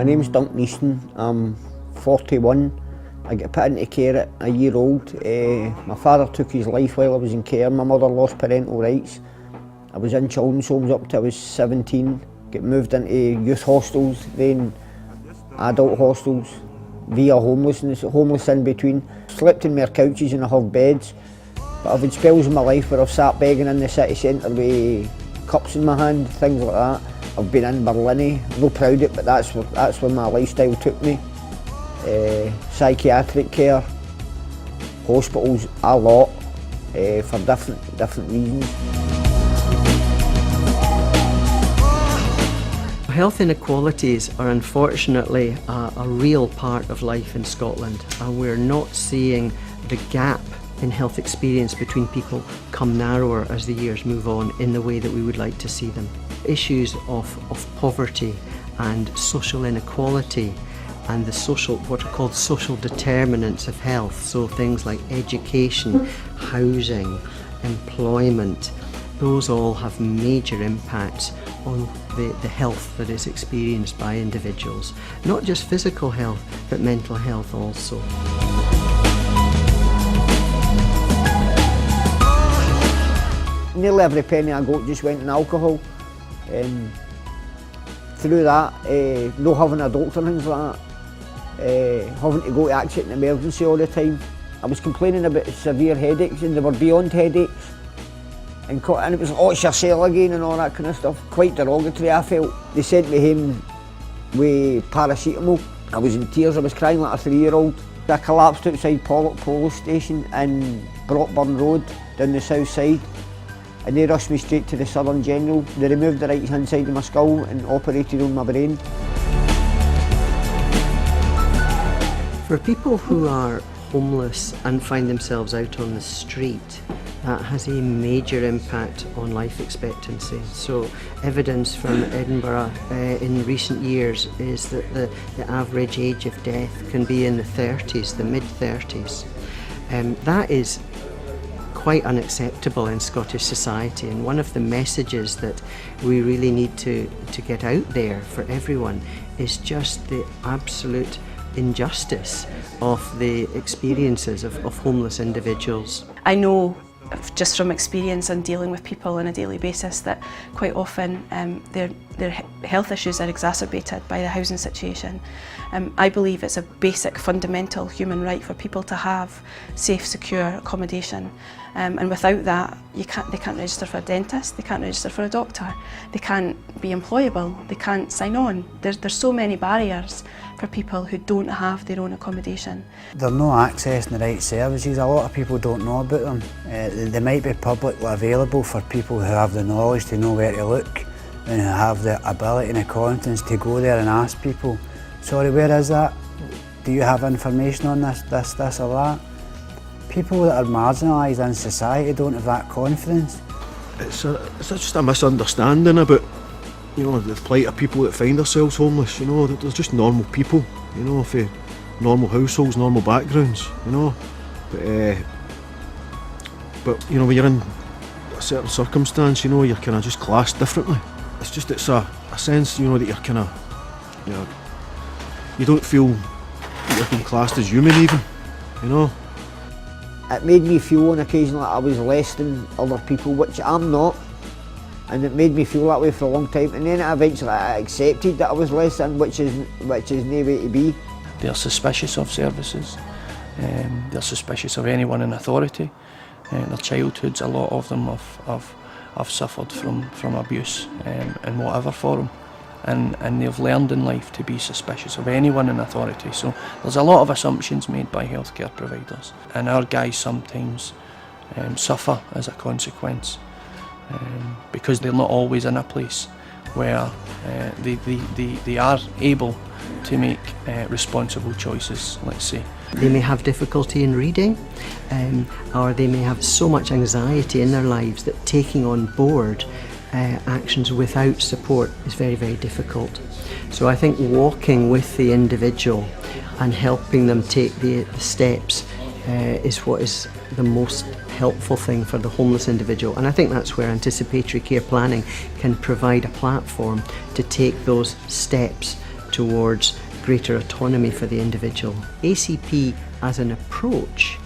name's Duncan. I'm 41. I got put into care at a year old. My father took his life while I was in care. My mother lost parental rights. I was in children's homes up till I was 17. Got moved into youth hostels, then adult hostels, via homelessness, homeless in between. Slept in mere couches and I have beds. But I've had spells in my life where I've sat begging in the city centre with cups in my hand, things like that. I've been in Berlin, no proud of it, but that's where my lifestyle took me. Psychiatric care, hospitals, a lot, for different reasons. Health inequalities are unfortunately a real part of life in Scotland, and we're not seeing the gap in health experience between people come narrower as the years move on in the way that we would like to see them. Issues of poverty and social inequality and the what are called social determinants of health, so things like education, housing, employment, those all have major impacts on the health that is experienced by individuals. Not just physical health, but mental health also. Nearly every penny I got just went in alcohol. Through that, not having a doctor and things like that, having to go to accident and emergency all the time. I was complaining about severe headaches and they were beyond headaches. And it was, oh, it's your cell again and all that kind of stuff. Quite derogatory, I felt. They sent me home with paracetamol. I was in tears, I was crying like a 3-year-old. I collapsed outside Pollock Police Station in Brockburn Road, down the south side. And they rushed me straight to the Southern General. They removed the right hand side of my skull and operated on my brain. For people who are homeless and find themselves out on the street, that has a major impact on life expectancy. So evidence from Edinburgh in recent years is that the average age of death can be in the 30s, the mid-30s. That is quite unacceptable in Scottish society, and one of the messages that we really need to get out there for everyone is just the absolute injustice of the experiences of homeless individuals. I know just from experience and dealing with people on a daily basis that quite often their health issues are exacerbated by the housing situation. I believe it's a basic fundamental human right for people to have safe, secure accommodation, and without that they can't register for a dentist, they can't register for a doctor, they can't be employable, they can't sign on. There's so many barriers for people who don't have their own accommodation. They're not accessing the right services. A lot of people don't know about them. They might be publicly available for people who have the knowledge to know where to look and who have the ability and the confidence to go there and ask people, sorry, where is that? Do you have information on this or that? People that are marginalised in society don't have that confidence. It's just a misunderstanding about, you know, the plight of people that find themselves homeless. You know, they're just normal people, you know, for normal households, normal backgrounds, you know. But you know, when you're in a certain circumstance, you know, you're kind of just classed differently. It's a sense, you know, that you're kind of, you know, you don't feel that you're being classed as human even, you know. It made me feel on occasion like I was less than other people, which I'm not. And it made me feel that way for a long time, and then eventually I accepted that I was less than, which is no way to be. They're suspicious of services, they're suspicious of anyone in authority. Their childhoods, a lot of them have suffered from abuse in whatever form, and they've learned in life to be suspicious of anyone in authority. So there's a lot of assumptions made by healthcare providers, and our guys sometimes suffer as a consequence. Because they're not always in a place where they are able to make responsible choices, let's say. They may have difficulty in reading, or they may have so much anxiety in their lives that taking on board actions without support is very, very difficult. So I think walking with the individual and helping them take the steps is what is the most helpful thing for the homeless individual, and I think that's where anticipatory care planning can provide a platform to take those steps towards greater autonomy for the individual. ACP as an approach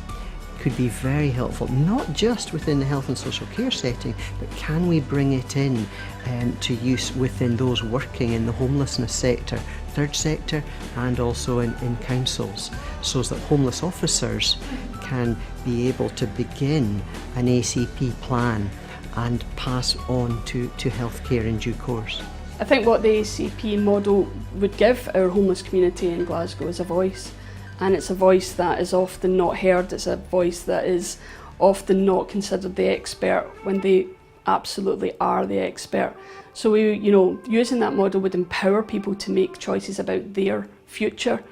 could be very helpful, not just within the health and social care setting, but can we bring it in to use within those working in the homelessness sector, third sector, and also in councils, so that homeless officers can be able to begin an ACP plan and pass on to healthcare in due course. I think what the ACP model would give our homeless community in Glasgow is a voice. And it's a voice that is often not heard, it's a voice that is often not considered the expert when they absolutely are the expert. So we, using that model would empower people to make choices about their future.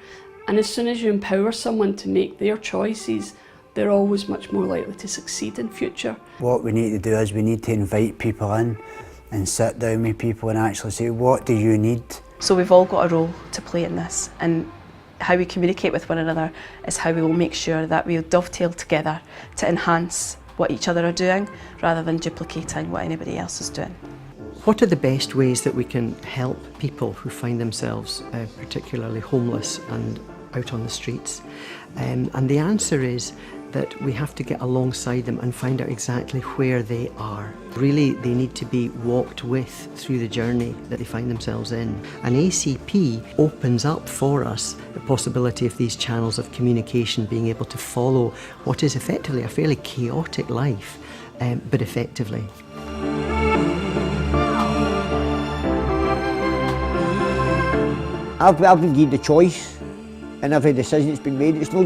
And as soon as you empower someone to make their choices, they're always much more likely to succeed in future. What we need to do is we need to invite people in and sit down with people and actually say, what do you need? So we've all got a role to play in this, and how we communicate with one another is how we will make sure that we'll dovetail together to enhance what each other are doing rather than duplicating what anybody else is doing. What are the best ways that we can help people who find themselves particularly homeless and out on the streets? And the answer is that we have to get alongside them and find out exactly where they are. Really, they need to be walked with through the journey that they find themselves in. And ACP opens up for us the possibility of these channels of communication being able to follow what is effectively a fairly chaotic life, but effectively. I've been given the choice in every decision that's been made. I've not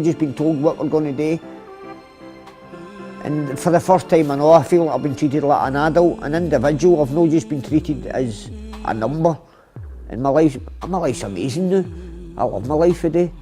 just been told what we're going to do. And for the first time I know, I feel like I've been treated like an adult, an individual. I've not just been treated as a number. And my life's amazing now. I love my life today.